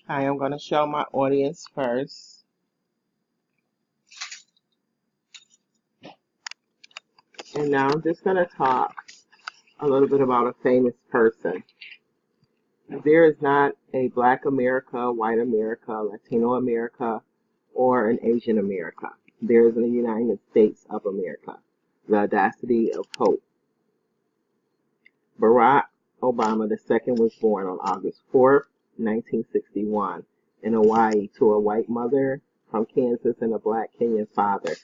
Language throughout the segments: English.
Hi, I'm going to show my audience first. And now I'm just going to talk a little bit about a famous person. There is not a Black America, White America, Latino America, or an Asian America. There is a United States of America, the audacity of hope. Barack Obama II was born on August 4th, 1961, in Hawaii to a white mother from Kansas and a Black Kenyan father,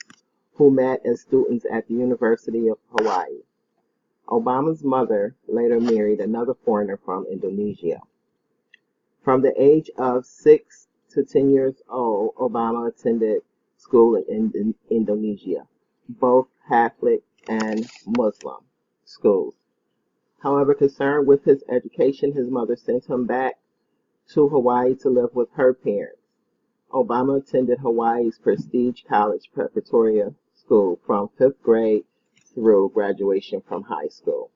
who met as students at the University of Hawaii. Obama's mother later married another foreigner from Indonesia. From the age of 6 to 10 years old, Obama attended school in Indonesia, both Catholic and Muslim schools. However, concerned with his education, his mother sent him back to Hawaii to live with her parents. Obama attended Hawaii's prestige college preparatory school from 5th grade through graduation from high school.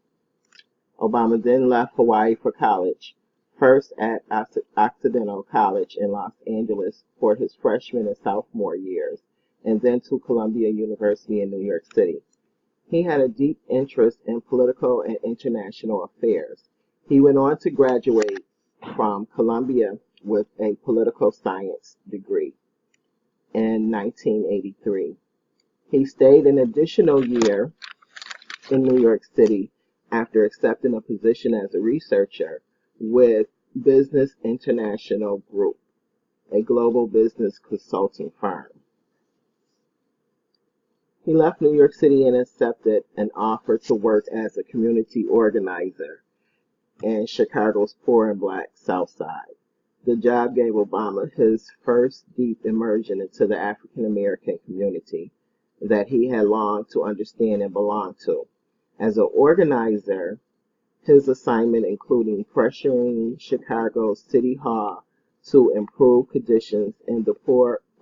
Obama then left Hawaii for college, first at Occidental College in Los Angeles for his freshman and sophomore years, and then to Columbia University in New York City. He had a deep interest in political and international affairs. He went on to graduate from Columbia with a political science degree in 1983. He stayed an additional year in New York City after accepting a position as a researcher with Business International Group, a global business consulting firm. He left New York City and accepted an offer to work as a community organizer in Chicago's poor and Black South Side. The job gave Obama his first deep immersion into the African American community that he had longed to understand and belong to. As an organizer, his assignment including pressuring Chicago City Hall to improve conditions in the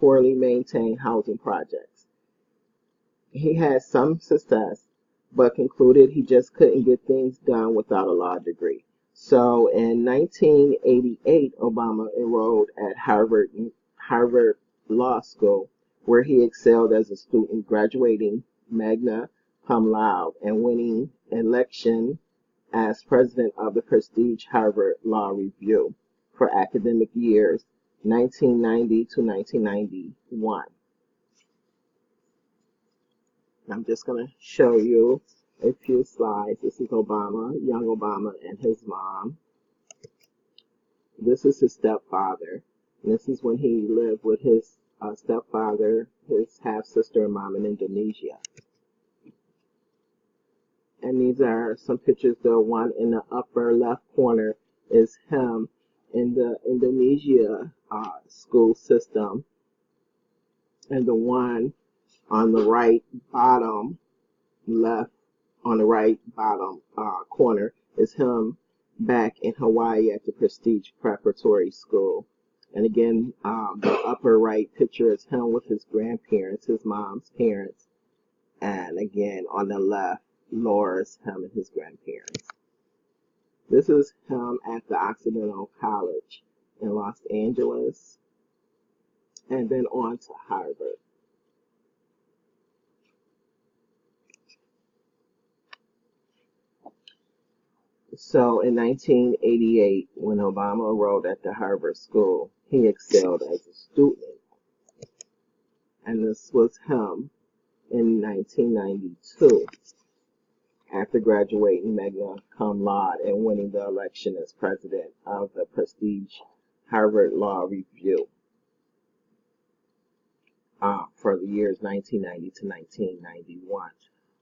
poorly maintained housing projects. He had some success, but concluded he just couldn't get things done without a law degree. So in 1988, Obama enrolled at Harvard Law School, where he excelled as a student, graduating magna cum laude and winning election as president of the prestige Harvard Law Review for academic years 1990 to 1991. I'm just going to show you a few slides. This is Obama, young Obama, and his mom. This is his stepfather. And this is when he lived with his stepfather, his half-sister, and mom in Indonesia. And these are some pictures. The one in the upper left corner is him in the Indonesia school system. And the one on the right bottom left on the right bottom corner is him back in Hawaii at the prestige preparatory school. And again, the upper right picture is him with his grandparents, his mom's parents. And again, on the left, Laura's him and his grandparents. This is him at the Occidental College in Los Angeles, and then on to Harvard. So in 1988, when Obama enrolled at the Harvard School, he excelled as a student. And this was him in 1992, after graduating magna cum laude and winning the election as president of the prestige Harvard Law Review for the years 1990 to 1991.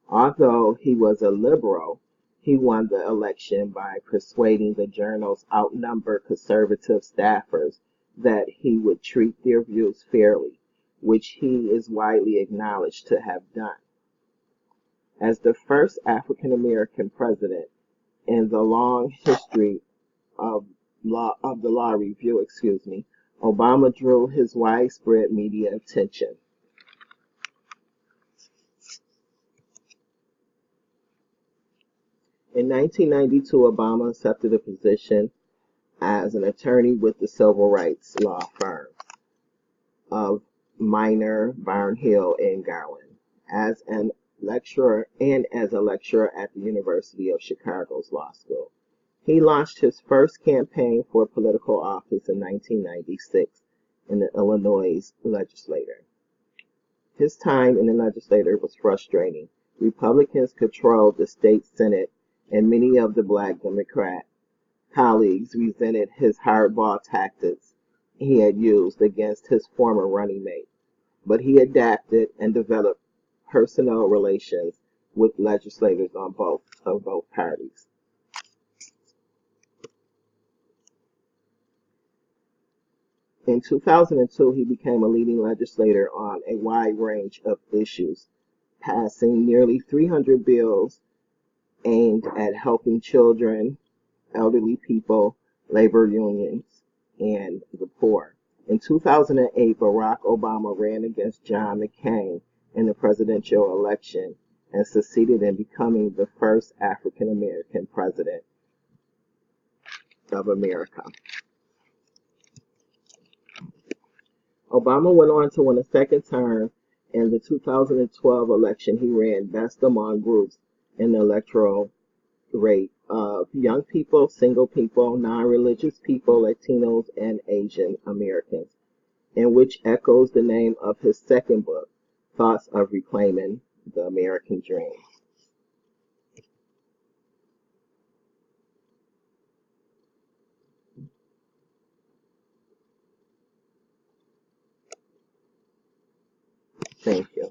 Although he was a liberal, he won the election by persuading the journal's outnumbered conservative staffers that he would treat their views fairly, which he is widely acknowledged to have done. As the first African American president in the long history of the Law Review, Obama drew his widespread media attention. In 1992, Obama accepted a position as an attorney with the civil rights law firm of Minor, Barnhill, and Gowan, as an lecturer and as a lecturer at the University of Chicago's Law School. He launched his first campaign for political office in 1996 in the Illinois legislature. His time in the legislature was frustrating. Republicans controlled the state Senate, and many of the Black Democrat colleagues resented his hardball tactics he had used against his former running mate. But he adapted and developed personal relations with legislators on both parties. In 2002, he became a leading legislator on a wide range of issues, passing nearly 300 bills aimed at helping children, elderly people, labor unions, and the poor. In 2008, Barack Obama ran against John McCain in the presidential election and succeeded in becoming the first African American president of America. Obama went on to win a second term. In the 2012 election, he ran best among groups in the electoral rate of young people, single people, non-religious people, Latinos, and Asian Americans, in which echoes the name of his second book, Thoughts of Reclaiming the American Dream. Thank you.